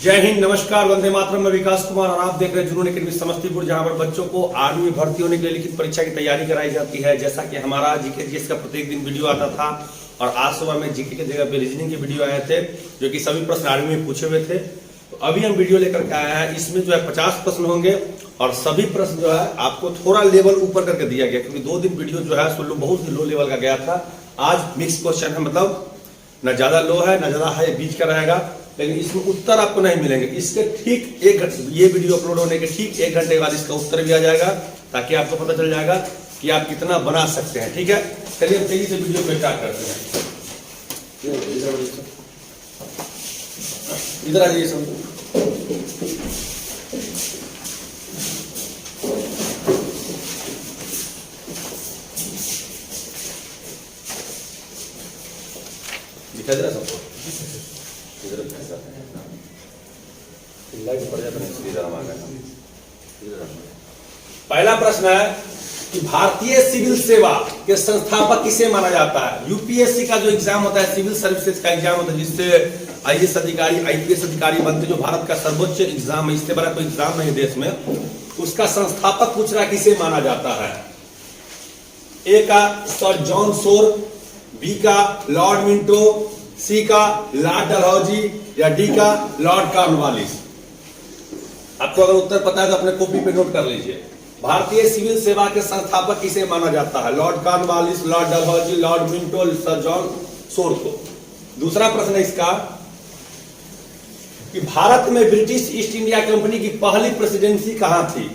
जय हिंद, नमस्कार, वंदे मातरम। मैं विकास कुमार और आप देख रहे हैं जुनून एकेडमी समस्तीपुर, जहां पर बच्चों को आर्मी में भर्ती होने के लिए लिखित परीक्षा की तैयारी कराई जाती है। जैसा कि हमारा जीके जीएस का प्रत्येक दिन वीडियो आता था और आज सुबह में जीके की जगह पे रीजनिंग के वीडियो आए थे, जो कि सभी प्रश्न आर्मी में पूछे हुए थे। तो अभी हम वीडियो लेकर के आए हैं। इसमें जो है 50 प्रश्न होंगे और सभी प्रश्न जो है आपको थोड़ा लेवल ऊपर करके दिया गया, क्योंकि 2 दिन वीडियो जो है बहुत लो लेवल का गया था। आज मिक्स क्वेश्चन है, मतलब न ज्यादा लो है न ज्यादा हाई, बीच का रहेगा, लेकिन इसमें उत्तर आपको नहीं मिलेंगे। इसके ठीक 1 घंटे, ये वीडियो अपलोड होने के ठीक 1 घंटे बाद इसका उत्तर भी आ जाएगा, ताकि आपको पता चल जाएगा कि आप कितना बना सकते हैं। ठीक है, चलिए हम तेजी से वीडियो को स्टार्ट करते हैं। इधर आ जाइए सब। दिखा दे रहा सबको? पहला प्रश्न है कि भारतीय सिविल सेवा के संस्थापक किसे माना जाता है। यूपीएससी का जो एग्जाम होता है, सिविल सर्विसेज का एग्जाम होता है, जिससे आईएएस अधिकारी आईपीएस अधिकारी बनते, जो भारत का सर्वोच्च एग्जाम है, इससे बड़ा कोई एग्जाम नहीं देश में, उसका संस्थापक पूछ रहा किसे माना जाता है। ए का सर जॉन सोर, बी का लॉर्ड मिंटो, सी का लॉर्ड डलहौजी या डी का लॉर्ड कॉर्नवालिस। आपको अगर उत्तर पता है तो अपने कॉपी पे नोट कर लीजिए। भारतीय सिविल सेवा के संस्थापक किसे माना जाता है। Lord Cornwallis, Lord Dalhousie, Lord Minto, sir John सोर को। दूसरा प्रश्न है इसका कि भारत में ब्रिटिश ईस्ट इंडिया कंपनी की पहली प्रेसिडेंसी कहां थी।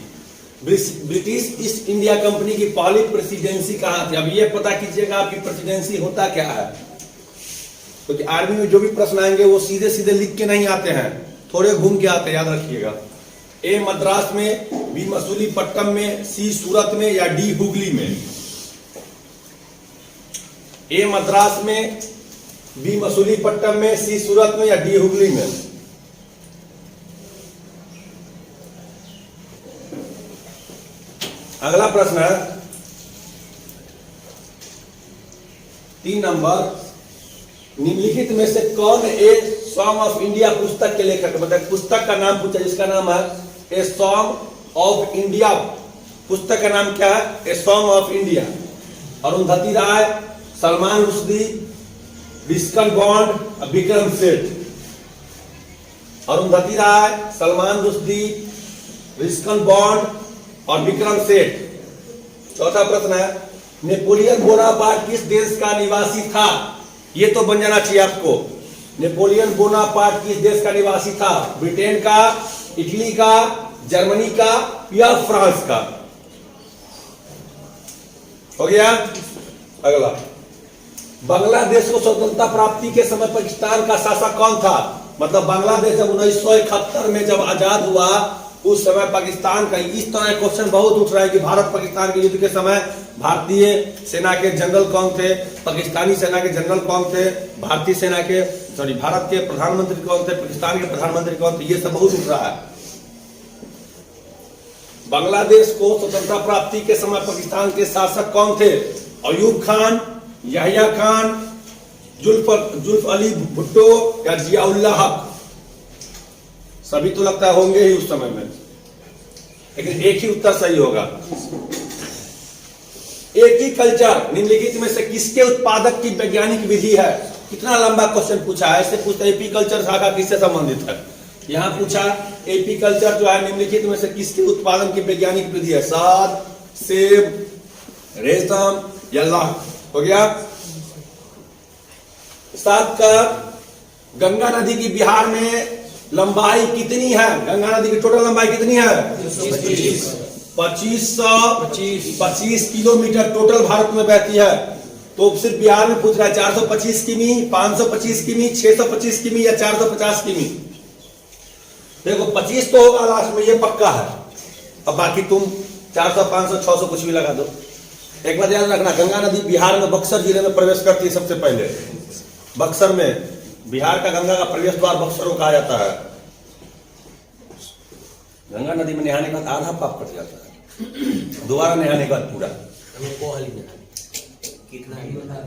ब्रिटिश ईस्ट इंडिया कंपनी की पहली प्रेसिडेंसी कहां थी। अब ये पता कीजिएगा आपकी प्रेसिडेंसी होता क्या है, क्योंकि आर्मी में जो भी प्रश्न आएंगे वो सीधे सीधे लिख के नहीं आते हैं, थोड़े घूम के आते हैं, याद रखिएगा। ए मद्रास में, बी मसूलीपट्टनम में, सी सूरत में या डी हुगली में। ए मद्रास में, बी मसूलीपट्टनम में, सी सूरत में या डी हुगली में। अगला प्रश्न है 3 नंबर, निम्नलिखित में से कौन ए सॉन्ग ऑफ इंडिया पुस्तक के लेखक, मतलब पुस्तक का नाम पूछा जिसका नाम है ए सॉन्ग ऑफ इंडिया। पुस्तक का नाम क्या है? A song of India. Arundhati Roy, Salman Rushdie, Ruskin Bond, Vikram Seth. Arundhati Roy, Salman Rushdie, Ruskin Bond और विक्रम सेठ। चौथा प्रश्न है नेपोलियन बोनापार्ट किस देश का निवासी था। ये तो बन जाना चाहिए आपको। नेपोलियन बोनापार्ट किस देश का निवासी था। ब्रिटेन का, इटली का, जर्मनी का या फ्रांस का। हो गया। अगला, बांग्लादेश को स्वतंत्रता प्राप्ति के समय पाकिस्तान का शासक कौन था। मतलब बांग्लादेश जब 1971 में जब आजाद हुआ, उस समय पाकिस्तान का, इस तरह क्वेश्चन बहुत उठ रहा है कि भारत पाकिस्तान के युद्ध के समय भारतीय सेना के जनरल कौन थे, पाकिस्तानी सेना के जनरल कौन थे, भारतीय सेना के भारत के प्रधानमंत्री कौन थे, पाकिस्तान के प्रधानमंत्री कौन थे, ये सब बहुत उठ रहा है। बांग्लादेश को स्वतंत्रता प्राप्ति के समय पाकिस्तान के शासक कौन थे। अयूब खान, याहिया खान, जुल्फ अली भुट्टो या जियाउल्लाह हक। सभी तो लगता है होंगे ही उस समय में, लेकिन एक ही उत्तर सही होगा। एपीकल्चर निम्नलिखित में से किसके उत्पादक की वैज्ञानिक विधि है। कितना लंबा क्वेश्चन पूछा है। ऐसे पूछता है एपीकल्चर शाखा किससे संबंधित है। यहां पूछा एपीकल्चर जो है निम्नलिखित में से किसके उत्पादन की वैज्ञानिक विधि है। शहद, सेब, रेशम या लाख। हो गया। 7 का गंगा नदी की बिहार में लंबाई कितनी है। गंगा नदी की टोटल लंबाई कितनी है। 25 किलोमीटर टोटल भारत में बहती है। तो सिर्फ बिहार में पूछ रहा है 425 किमी, 525 किमी, 625 किमी या 450 किमी। देखो 25 तो होगा लास्ट में, ये पक्का है। अब बाकी तुम 400, 500, 600 कुछ भी लगा दो। एक बात याद रखना, गंगा नदी बिहार में बक्सर जिले में प्रवेश करती है सबसे पहले। बक्सर में, बिहार का गंगा का प्रवेश द्वार बक्सर को कहा जाता है। गंगा नदी में नहाने के बाद आधा पाप कट जाता है, दोबारा नहाने के बाद पूरा।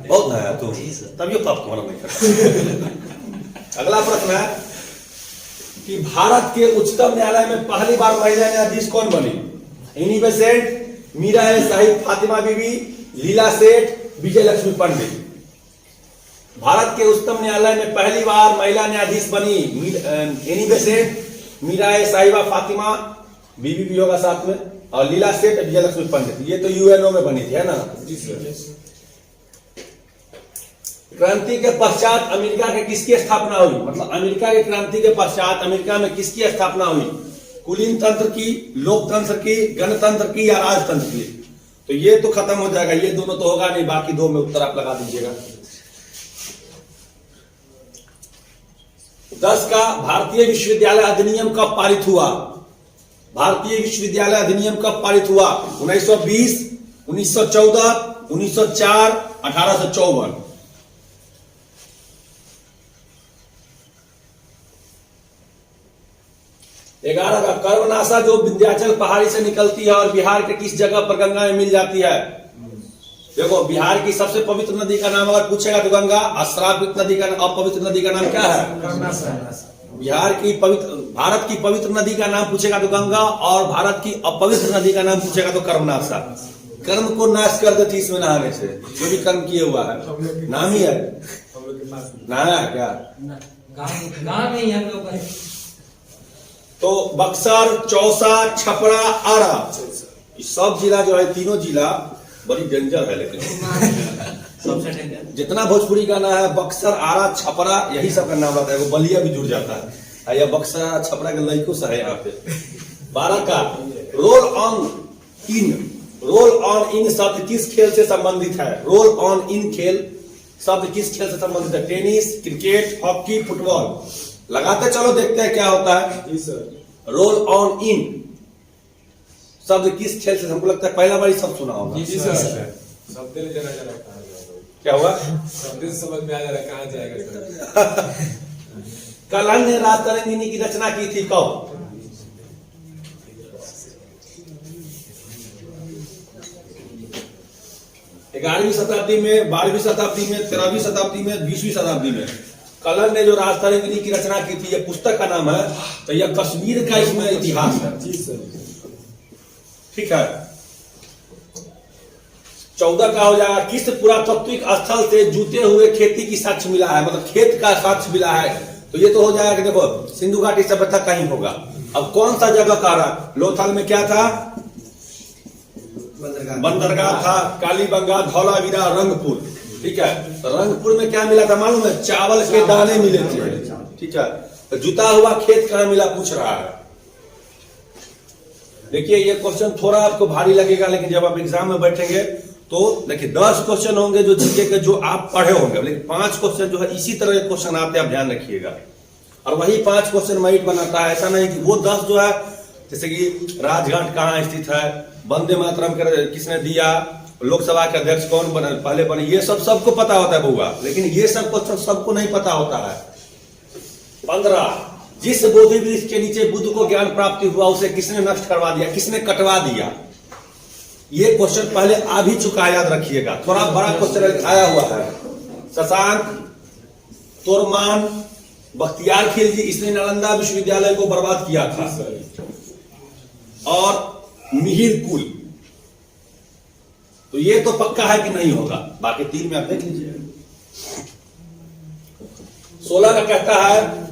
बहुत नया तुम, तभी पाप तुम्हारा नहीं करता। अगला प्रश्न है कि भारत के उच्चतम न्यायालय में पहली बार महिला न्यायाधीश कौन बनी? एनी बेसेंट, मीरा ए साहिब, फातिमा बीबी, लीला सेठ, विजय लक्ष्मी पंडित। भारत के उच्चतम न्यायालय में पहली बार महिला न्यायाधीश बनी एनी बेसेंट, मीरा ए साहिबा, फातिमा बीबी भी होगा साथ में, और लीला सेठ, विजय लक्ष्मी पंडित। ये तो यूएनओ में बनी थी, है ना? जी सर। क्रांति के पश्चात अमेरिका के किसकी स्थापना हुई? मतलब अमेरिका की क्रांति के पश्चात अमेरिका में किसकी स्थापना हुई? कुलीन तंत्र की, लोकतंत्र की, गणतंत्र की या राजतंत्र की? तो ये तो खत्म हो जाएगा, ये दोनों तो होगा नहीं, बाकी दो में उत्तर आप लगा दीजिएगा। 10 का भारतीय विश्वविद्यालय अधिनियम कब पारित हुआ? भारतीय विश्वविद्यालय अधिनियम कब पारित हुआ? 1920, 1914, 1904, 1854। 11 का कर्मनाशा जो विंध्याचल पहाड़ी से निकलती है और बिहार के किस जगह पर गंगा में मिल जाती है? देखो, बिहार की सबसे पवित्र नदी का नाम अगर पूछेगा तो गंगा, अश्रापित नदी का, अपवित्र नदी का नाम क्या है? बिहार की पवित्र, भारत की पवित्र नदी का नाम पूछेगा तो गंगा, और भारत की अपवित्र नदी का नाम पूछेगा तो कर्मनाशा। कर्म को नाश कर देती इसमें नहाने से, जो भी कर्म किए हुआ है। नाम ही है, नहाया है क्या? गाँव में ही हम लोग तो बक्सर, चौसा, छपरा, आरा, सब जिला जो है, तीनों जिला बड़ी डेंजर है। लेकिन सबसे डेंजर जितना भोजपुरी गाना है, बक्सर, आरा, छपरा, यही सब का नाम रहता है। वो बलिया भी जुड़ जाता है, या बक्सर छपरा के लड़कों से है यहाँ पे। 12 का roll on in. Roll on in शब्द किस खेल से संबंधित है? रोल ऑन इन खेल शब्द किस खेल से संबंधित है? Tennis, cricket, hockey, football. लगाते चलो, देखते हैं क्या होता है। जी सर। रोल ऑन इन शब्द किस खेल से? हमको लगता है पहला बार सब सुना होगा। जी सर। शब्द में जरा जरा कहाँ जाएगा? क्या हुआ? शब्द से समझ में आ जा रहा कहाँ जाएगा सर? कलान ने राजतरंगिनी की रचना की थी कब? ग्यारहवीं शताब्दी में, 12वीं शताब्दी में, 13वीं शताब्दी में, 20वीं शताब्दी में कलन ने जो राजतरंगिनी की रचना की थी, ये पुस्तक का नाम है। तो यह कश्मीर का इसमें इतिहास है। जी सर। ठीक है। 14 का हो जाएगा, किस पुरातात्विक स्थल से जुटे हुए खेती की साक्ष्य मिला है? मतलब खेत का साक्ष्य मिला है। तो ये तो हो जाएगा कि देखो, सिंधु घाटी सभ्यता कहीं होगा। अब कौन सा जगह का रहा? लोथल में क्या था? बंदरगाह था, कालीबंगा, धौलावीरा, रंगपुर। ठीक है। तो रंगपुर में क्या मिला था मालूम है? चावल के दाने मिले थे। ठीक है। तो जुता हुआ खेत कहां मिला पूछ रहा है। देखिए, ये क्वेश्चन थोड़ा आपको भारी लगेगा, लेकिन जब आप एग्जाम में बैठेंगे तो देखिए 10 क्वेश्चन होंगे जो जीके के, जो आप पढ़े होंगे, लेकिन 5 क्वेश्चन जो है इसी तरह के क्वेश्चन आते हैं, आप ध्यान रखिएगा। और वही 5 क्वेश्चन मेरिट बनाता है। ऐसा नहीं कि वो 10 जो है, जैसे कि राजघाट कहाँ स्थित है, वंदे मातरम किसने दिया, लोकसभा के अध्यक्ष कौन बने, पहले बने, ये सब सबको पता होता है बउआ, लेकिन ये सब क्वेश्चन सबको नहीं पता होता है। 15, जिस बोधि वृक्ष के नीचे बुद्ध को ज्ञान प्राप्ति हुआ उसे किसने नष्ट करवा दिया, किसने कटवा दिया? ये क्वेश्चन पहले आ भी चुका है, याद रखिएगा। थोड़ा बड़ा क्वेश्चन आया हुआ है। शशांक तोरमान बख्तियार खिलजी, इसने नालंदा विश्वविद्यालय को बर्बाद किया था। और मिहिर कुल, तो ये तो पक्का है कि नहीं होगा। बाकी 3 में आप देख लीजिए। 16 का कहता है,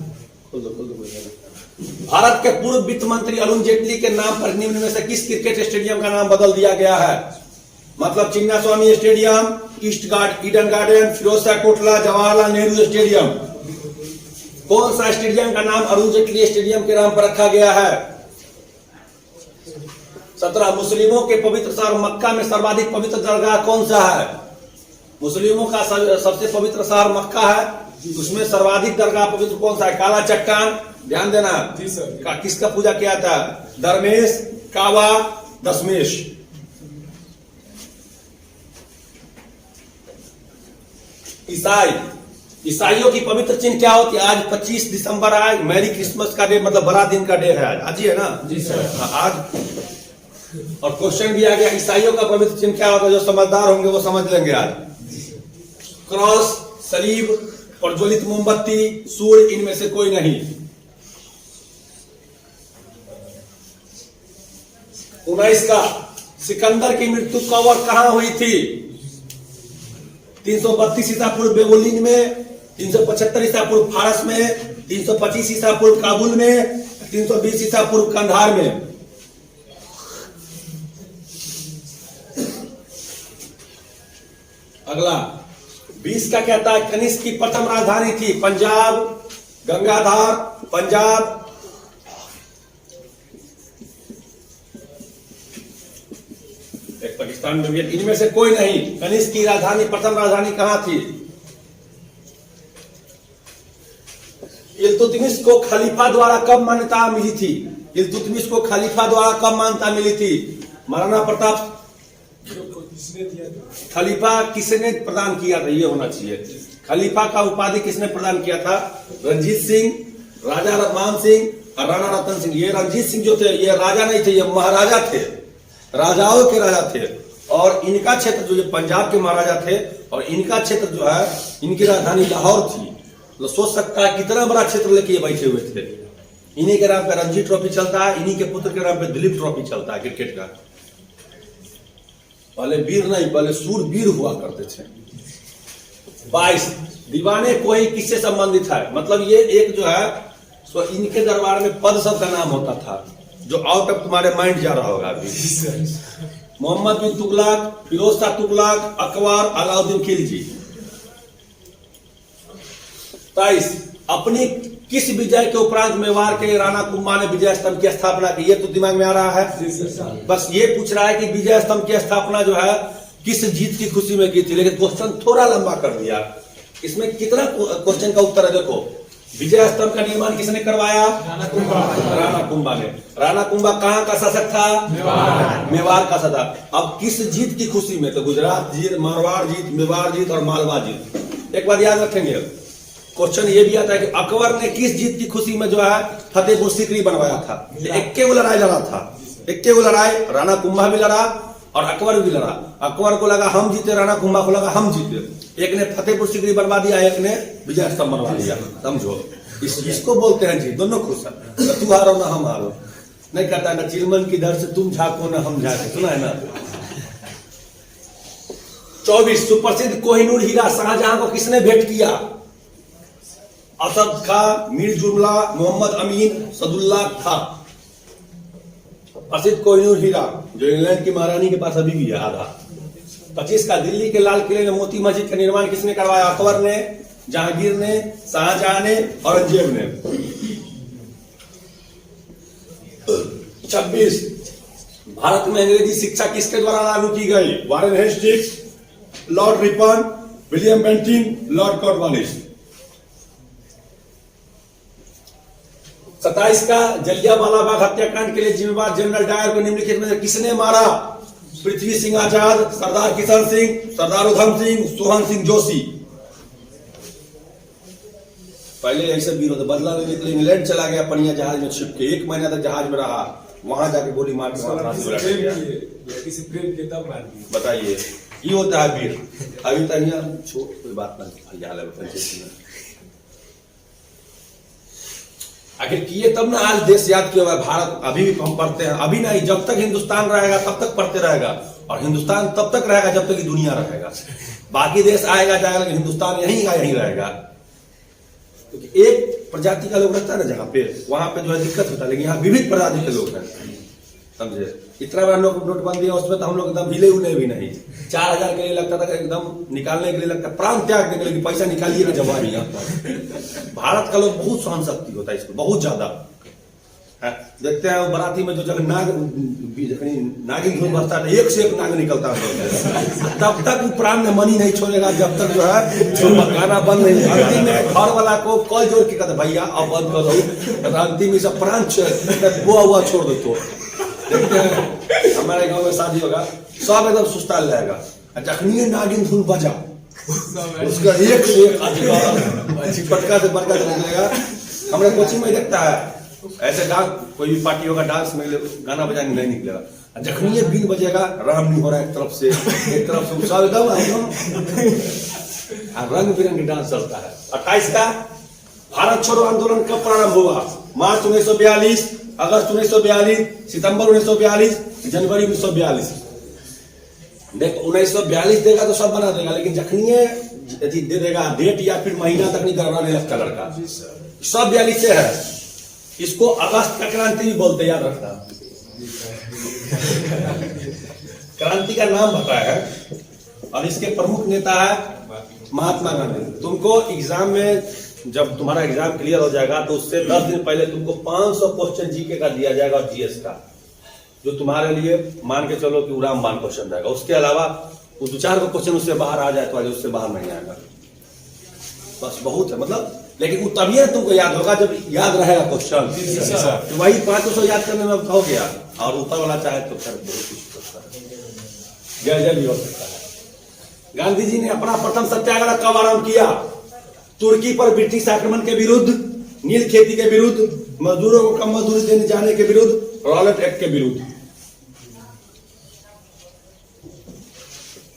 भारत के पूर्व वित्त मंत्री अरुण जेटली के नाम पर निम्न में से किस क्रिकेट स्टेडियम का नाम बदल दिया गया है? मतलब Chinnaswamy stadium, Eden Garden, Feroz Shah Kotla, Jawaharlal Nehru stadium. कौन सा स्टेडियम का नाम अरुण जेटली स्टेडियम के नाम पर रखा गया है? 17, मुस्लिमों के पवित्र शहर मक्का में सर्वाधिक पवित्र दरगाह कौन सा है? मुस्लिमों का सबसे पवित्र शहर मक्का है, उसमें सर्वाधिक दरगाह पवित्र कौन सा है? काला चट्टान, ध्यान देना। जी सर। किसका पूजा किया था? दरमेश, काबा, दशमेश। ईसाइयों की पवित्र चिन्ह क्या होती है? आज 25 दिसंबर आज मैरी क्रिसमस का डे, मतलब बड़ा दिन का डे है आज ही, है ना? जी सर। आज। और क्वेश्चन भी आ गया, ईसाइयों का पवित्र चिन्ह क्या होता है? जो समझदार होंगे वो समझ लेंगे आज। क्रॉस, सलीब, प्रज्वलित मोमबत्ती, सूर्य, इनमें से कोई नहीं। 19 का सिकंदर की मृत्यु कब कहां हुई थी? 332 ईसा पूर्व बेबोलिन में, 375 ईसा पूर्व फारस में, 325 ईसा पूर्व काबुल में, 320 ईसा पूर्व कंधार में। अगला 20 का कहता है कनिष्क की प्रथम राजधानी थी पंजाब, गंगाधार, पंजाब, एक पाकिस्तान में भी है। इनमें से कोई नहीं। कनिष्क की राजधानी, प्रथम राजधानी कहां थी? इल्तुतमिश को खलीफा द्वारा कब मान्यता मिली थी? इल्तुतमिश को खलीफा द्वारा कब मान्यता मिली थी? महाराणा प्रताप किसने दिया था? खलीफा किसने प्रदान किया था? ये होना चाहिए। खलीफा का उपाधि किसने प्रदान किया था? रणजीत सिंह, राजा मान सिंह और राणा रतन सिंह। ये रणजीत सिंह जो थे ये राजा नहीं थे, ये महाराजा थे, राजाओं के राजा थे। और इनका क्षेत्र जो पंजाब के महाराजा थे और इनका क्षेत्र जो है इनकी राजधानी लाहौर थी। तो सोच सकता है कितना बड़ा क्षेत्र लेके ये बैठे हुए थे। इन्हीं के नाम पे रणजी ट्रॉफी चलता है, इन्हीं के पुत्र के नाम पे दिलीप ट्रॉफी चलता है क्रिकेट का। पहले वीर नहीं, पहले सूरवीर हुआ करते थे। 22 दीवाने कोई किससे संबंधित है? मतलब ये एक जो है सो इनके दरबार में पद सब का नाम होता था जो आउट ऑफ तुम्हारे माइंड जा रहा होगा अभी। मोहम्मद बिन तुगलक, फिरोज शाह तुगलक, अकबर, अलाउद्दीन खिलजी। 23 अपनी किस विजय के उपरांत मेवाड़ के राणा कुंभा ने विजय स्तंभ की स्थापना की? ये तो दिमाग में आ रहा है। बस ये पूछ रहा है कि विजय स्तंभ की स्थापना जो है किस जीत की खुशी में की थी, लेकिन क्वेश्चन थोड़ा लंबा कर दिया। इसमें कितना क्वेश्चन का उत्तर है देखो। विजय स्तंभ का निर्माण किसने करवाया? राणा कुंभा ने। राणा कुंभा कहाँ का शासक था? मेवाड़ का शासक। अब किस जीत की खुशी में? तो गुजरात जीत, मारवाड़ जीत, मेवाड़ जीत और मालवा जीत। एक बात याद रखेंगे, क्वेश्चन ये भी आता है कि अकबर ने किस जीत की खुशी में जो है फतेहपुर सीकरी बनवाया था? इक्के वो लड़ाई लड़ा था, इक्के वो लड़ाई। राणा कुंभा भी लड़ा और अकबर भी लड़ा। अकबर को लगा हम जीते, राणा कुंभा को लगा हम जीते। एक ने फतेहपुर सीकरी बनवा दिया, एक ने विजय स्तंभ बनवा दिया। समझो, इसको बोलते हैं जी दोनों खुश है। तू हारो ना हम हारो। नहीं कहता ना चिलमन की दर से तुम झाको ना हम झाके, सुना है ना। 24 सुप्रसिद्ध कोहिनूर हीरा शाहजहां को किसने भेंट किया? असद खां, मीर जुमला, मोहम्मद अमीन, सदुल्ला खां। प्रसिद्ध कोहिनूर हीरा जो इंग्लैंड की महारानी के पास अभी भी है आधा। 25 का दिल्ली के लाल किले में मोती मस्जिद का निर्माण किसने करवाया? अकबर ने, जहांगीर ने, शाहजहां ने, औरंगजेब ने। 26 भारत में अंग्रेजी शिक्षा किसके द्वारा लागू की गई? Warren Hastings, Lord Ripon, William Bentinck, Lord Cornwallis. 27 का जलियांवाला बाग हत्याकांड के लिए जिम्मेवार जनरल डायर को निम्नलिखित में किसने मारा? पृथ्वी सिंह आजाद, सरदार किशन सिंह, सरदार उधम सिंह, सोहन सिंह जोशी। पहले ऐसे वीर होते, बदला लेने के लिए इंग्लैंड चला गया पनिया जहाज में छिप के, 1 महीना तक जहाज में रहा, वहां जाके गोली मार के किसी प्रेम के तब मार दी। बताइए, ये होता है वीर। अभी तक छोड़ कोई बात नहीं। आखिर किए तब ना आज देश याद किया हुआ है। भारत अभी भी हम पढ़ते हैं, अभी नहीं, जब तक हिंदुस्तान रहेगा तब तक पढ़ते रहेगा। और हिंदुस्तान तब तक रहेगा जब तक दुनिया रहेगा। बाकी देश आएगा जाएगा लेकिन हिंदुस्तान यहीं का यहीं रहेगा। क्योंकि एक प्रजाति का लोग रहता है ना जहाँ पे, वहां पे जो है दिक्कत होता है, लेकिन यहाँ विविध प्रजाति के लोग हैं। समझे? इतना बड़ा नोटबंदी है उसमें तो हम लोग एकदम हिले उले भी नहीं। 4000 के लिए लगता था, एकदम निकालने के लिए लगता, प्राण त्याग देने के लिए पैसा निकालिए ना जवाब यहाँ पर। भारत का लोग बहुत सहन शक्ति होता है इसको, बहुत ज्यादा। देखते हैं वो बराती में जो जब नागिन धुन बजता है, एक से एक नाग निकलता है, तब तक वो प्राण में मनी नहीं छोड़ेगा जब तक जो है गाना बंद नहीं। अंतिम में घर वाला को कॉल जोड़ के कहते भैया अब बंद कर दो, अंतिम में सब प्राण बुआ हुआ छोड़ दो। तो देखते हैं हमारे गांव में शादी होगा, सब एकदम सुस्ताल रहेगा, जखनी नागिन धुन बजा उसका एक से एक पटका से बड़का निकलेगा। हमारे कोचिंग में देखता है ऐसे डांस, कोई भी पार्टी होगा डांस में गाना बजाने नहीं निकलेगा, जखनी बीन बजेगा राम नहीं हो रहा है एक तरफ से सब एकदम रंग बिरंगे डांस चलता है। 28 का भारत छोड़ो आंदोलन कब प्रारंभ हुआ? मार्च 1942, अगस्त 1942, सितंबर 1942, जनवरी 1942। देखो 1942 देगा तो सब बना देगा, लेकिन जखनिए यदि दे देगा डेट या फिर महीना तक नहीं गड़बड़ाने लगता लड़का। सब 42 से है। इसको अगस्त का क्रांति भी बोलते, याद रखना। क्रांति का नाम बताया है और इसके प्रमुख नेता है महात्मा गांधी। तुमको एग्जाम में जब तुम्हारा एग्जाम क्लियर हो जाएगा तो उससे 10 दिन पहले तुमको 500 क्वेश्चन जीके का दिया जाएगा और जीएस का, जो तुम्हारे लिए मान के चलो कि उड़ान क्वेश्चन रहेगा। उसके अलावा वो 2-4 को क्वेश्चन उससे बाहर आ जाए तो आज उससे बाहर नहीं आएगा। बस बहुत है मतलब, लेकिन वो तभी तुमको याद होगा जब याद रहेगा क्वेश्चन। तो वही 500 याद करने में हो गया, और ऊपर वाला चाहे तो फिर बहुत कुछ करता है, जय जय भी हो सकता है। गांधी जी ने अपना प्रथम सत्याग्रह कब आरंभ किया? तुर्की पर ब्रिटिश आक्रमण के विरुद्ध, नील खेती के विरुद्ध, मजदूरों को कम मजदूरी देने जाने के विरुद्ध, रॉलेट एक्ट के विरुद्ध।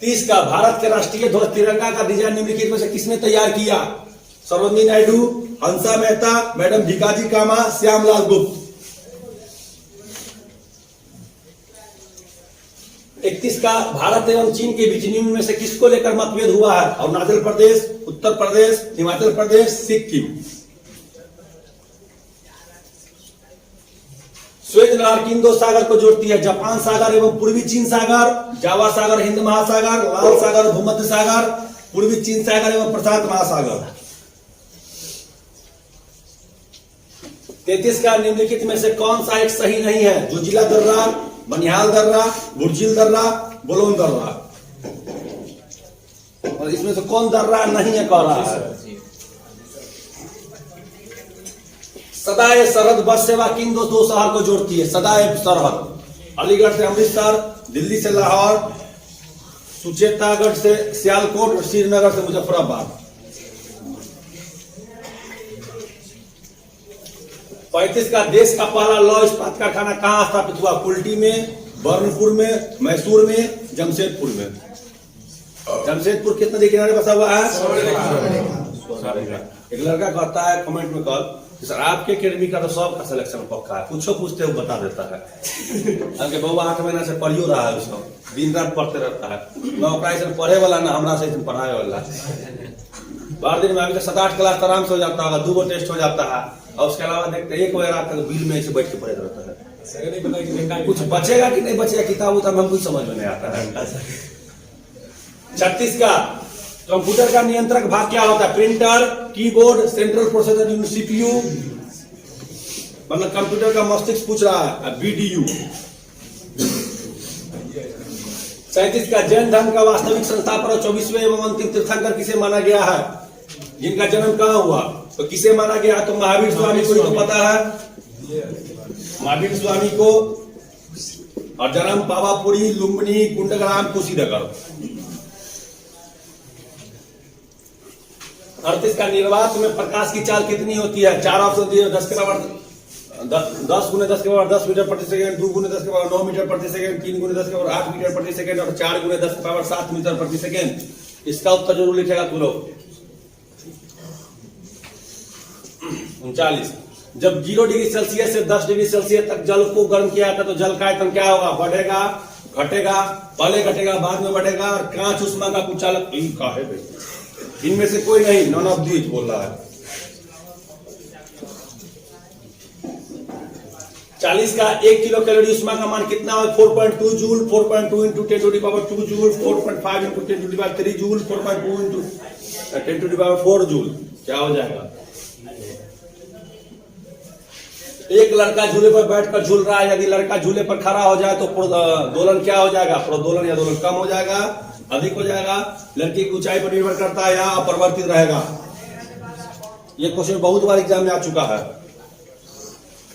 30 का भारत के राष्ट्रीय ध्वज तिरंगा का डिजाइन निम्नलिखित में से किसने तैयार किया? सरोजिनी नायडू, हंसा मेहता, मैडम भिकाजी कामा, श्यामलाल गुप्त। 31 का भारत एवं चीन के बीच निम्न में से किसको लेकर मतभेद हुआ है? अरुणाचल प्रदेश, उत्तर प्रदेश, हिमाचल प्रदेश, सिक्किम। स्वेज नहर किन 2 सागर को जोड़ती है? जापान सागर एवं पूर्वी चीन सागर, जावा सागर हिंद महासागर, लाल सागर भूमध्य सागर, पूर्वी चीन सागर एवं प्रशांत महासागर। 33 का निम्नलिखित में से कौन सा एक सही नहीं है? जुजिला दर्रा, बनिहाल दर्रा, बुर्जिल दर्रा, बोलोन दर्रा। और इसमें से कौन दर्रा नहीं है कह रहा है? सदाए सरहद बस सेवा किन 2 शहर को जोड़ती है? सदाए सरहद अलीगढ़ से अमृतसर, दिल्ली से लाहौर, सुचेतागढ़ से सियालकोट और श्रीनगर से मुजफ्फराबाद। 35 का देश का पहला लौह इस्पात कारखाना कहां स्थापित हुआ? कुल्टी में, बर्नपुर में, मैसूर में, जमशेदपुर में। जमशेदपुर कितना नदी किनारे बसा हुआ है? एक लड़का कहता है कमेंट में कल, सर आपके अकेडमी का तो सबका सिलेक्शन पक्का है, कुछ पूछते हुए बता देता है। बउआ 8 महीना से पढ़ियो रहा है, उसको दिन रात पढ़ते रहता है। मैं ओकरा से पढ़े वाला ना हमरा से पढ़ाए वाला। 12 दिन में अभी 7-8 क्लास आराम से हो जाता होगा, 2 टेस्ट हो जाता है, और उसके अलावा देखते 1 बजे रात तक बिल में ऐसे बैठ के पढ़े रहता है। कुछ बचेगा कि नहीं बचेगा किताब उताब हम कुछ समझ में नहीं आता है। 36 का कंप्यूटर का नियंत्रक भाग क्या होता है? Printer, keyboard, central processor unit, CPU, मतलब कंप्यूटर का मस्तिष्क पूछ रहा है, बीडीयू। 37 का जैन धर्म का वास्तविक संस्थापक और 24वें एवं अंतिम तीर्थंकर किसे माना गया है? जिनका जन्म कहां हुआ तो किसे माना गया? तो महावीर स्वामी को तो पता है, महावीर स्वामी को। और जन्म पावापुरी, लुम्बिनी, कुंडग्राम, कुशीनगर। 38 का निर्वात में प्रकाश की चाल कितनी होती है? 4 ऑप्शन दिए, 10 के बराबर 10 गुने 10 के बराबर 10 मीटर प्रति सेकंड, 2 गुने 10 के बराबर 9 मीटर प्रति सेकंड, 3 गुने 10 के बराबर 8 मीटर प्रति सेकंड और 4 गुने 10 के बराबर 7 मीटर प्रति सेकंड। इसका उत्तर जरूर लिखेगा तू लोग। 39 जब 0 डिग्री सेल्सियस से 10 डिग्री सेल्सियस तक जल को गर्म किया जाता है तो जल का आयतन क्या होगा? बढ़ेगा, घटेगा, पहले घटेगा बाद में बढ़ेगा। और कांच उष्मा का कुचालक है भाई, इनमें से कोई नहीं, नॉन ऑफ दीज बोल रहा है। 40 का 1 किलो कैलोरी उष्मा का मान कितना है? 4.2 joule, 4.2 into 10 to the power 2 joule, 4.5 into 10 to the power 3 joule, 4.2 into 10 to the power 4 joule. क्या हो जाएगा? एक लड़का झूले पर बैठकर झूल रहा है, यदि लड़का झूले पर खड़ा हो जाए तो दोलन क्या हो जाएगा? प्रोदोलन या दोलन कम हो जाएगा, अधिक हो जाएगा। लड़की की ऊंचाई पर निर्भर करता है या अपरिवर्तित रहेगा? ये क्वेश्चन बहुत बार एग्जाम में आ चुका है।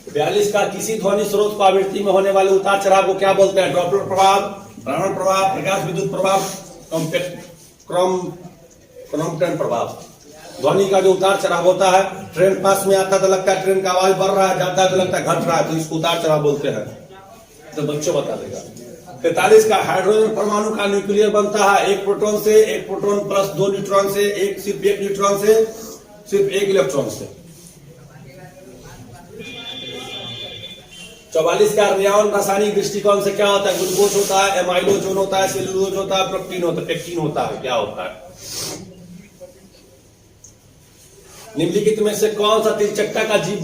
42 का किसी ध्वनि स्रोत को आवृत्ति में होने वाले उतार चढ़ाव को क्या बोलते हैं? ड्रॉपलेट प्रभाव, रावण प्रभाव, प्रकाश विद्युत प्रभाव, क्रॉम्पटन प्रभाव। ध्वनि का जो उतार चढ़ाव होता है, ट्रेन पास में आता तो लगता है ट्रेन का आवाज बढ़ रहा है, जाता है तो लगता है घट रहा है, तो इसको उतार चढ़ाव बोलते हैं। तो बच्चों बता देगा। 43 का हाइड्रोजन परमाणु का न्यूक्लियर बनता है 1 प्रोटॉन से, 1 प्रोटॉन प्लस 2 न्यूट्रॉन से, सिर्फ 1 न्यूट्रॉन से, सिर्फ 1 इलेक्ट्रॉन से। 44 का अर्यान रासायनिक दृष्टिकोण से क्या होता है? ग्लूकोज होता है, एमाइलोजोन होता है, सेलुलोज होता है, पेक्टिन होता है। क्या होता है? निम्नलिखित में से कौन सा तिलचट्टा का जीव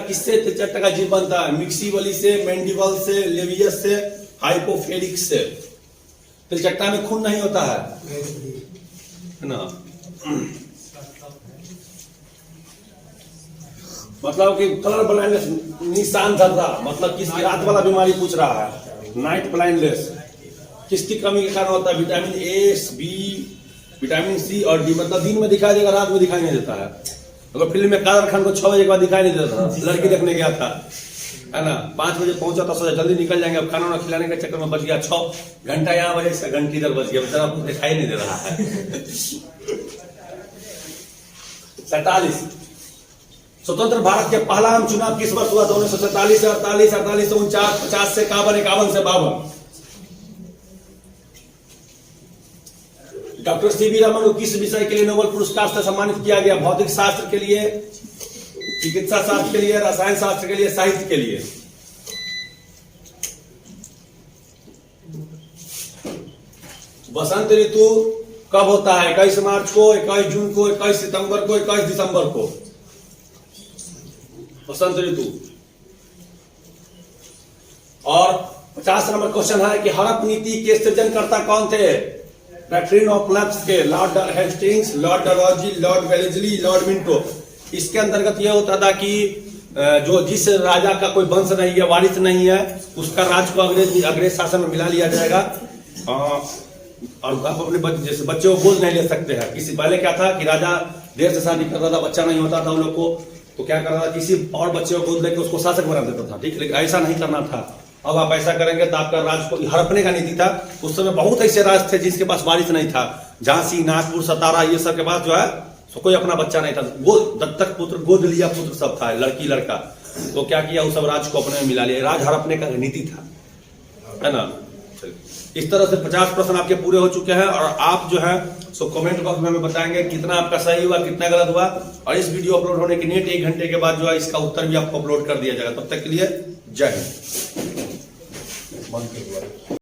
किससे तिलचट्टा का जीव बनता है? मिक्सीवली से, मैंडिबल से, लेवियस से, हाइपोफेरिक्स से। तिलचट्टा में खून नहीं होता है ना। मतलब कि कलर ब्लाइंडनेस, निशान धर्रा, मतलब किसकी रात वाला बीमारी पूछ रहा है, नाइट ब्लाइंडनेस किसकी कमी के कारण होता है? Vitamin A, B, vitamin C और डी। मतलब दिन में दिखाई देगा, रात में दिखाई नहीं देता है। अगर फिल्म में कादर खान को 6 बजे के बाद दिखाई नहीं देता था, लड़की देखने गया था, है ना, 5 बजे पहुंचा था, सोचा जल्दी निकल जाएंगे, अब खाना वाना खिलाने के चक्कर में बच गया 6 घंटा यहाँ बजे से घंटी इधर बच गया, बेचारा कुछ दिखाई नहीं दे रहा है। 47 स्वतंत्र भारत के पहला आम चुनाव किस वर्ष हुआ था? 1947 से 48, 48 से 49, 50 से 51, 51 से 52। डॉक्टर सीवी रमन को किस विषय के लिए नोबेल पुरस्कार से सम्मानित किया गया? भौतिक शास्त्र के लिए, चिकित्सा शास्त्र के लिए, रसायन शास्त्र के लिए, साहित्य के लिए। बसंत ऋतु कब होता है? 21 मार्च को, 21 जून को, 21 सितंबर को, 21 दिसंबर को। बसंत ऋतु। और 50 नंबर क्वेश्चन है कि हड़प नीति के सृजनकर्ता कौन थे? कैथरीन ऑफ लैप्स के, Lord Hastings, Lord Dalhousie, Lord Wellesley, Lord Minto. इसके अंतर्गत यह होता था कि जो जिस राजा का कोई वंश नहीं है, वारिस नहीं है, उसका राज को अंग्रेज शासन में मिला लिया जाएगा। और अपने जैसे बच्चे को गोद नहीं ले सकते हैं। किसी पहले क्या था कि राजा देर से शादी करता था, बच्चा नहीं होता था उन लोग को, तो क्या करता था, किसी और बच्चे को गोद लेकर उसको शासक बना देता था। ठीक, लेकिन ऐसा नहीं करना था। अब आप ऐसा करेंगे तो आपका राज को हड़पने का नीति था। उस समय बहुत ऐसे राज थे जिसके पास वारिस नहीं था। झांसी, नागपुर, सतारा, ये सब के पास जो है सो कोई अपना बच्चा नहीं था। गोद, दत्तक पुत्र, गोद लिया पुत्र सब था, लड़की लड़का। तो क्या किया, उस सब राज को अपने में मिला लिया। राज हड़पने का नीति था, है ना। इस तरह से 50 प्रश्न आपके पूरे हो चुके हैं। और आप जो है सो कमेंट बॉक्स में हमें बताएंगे कितना आपका सही हुआ, कितना गलत हुआ। और इस वीडियो अपलोड होने के नेट 1 घंटे के बाद जो है इसका उत्तर भी आपको अपलोड कर दिया जाएगा। तब तक के लिए जय हिंद।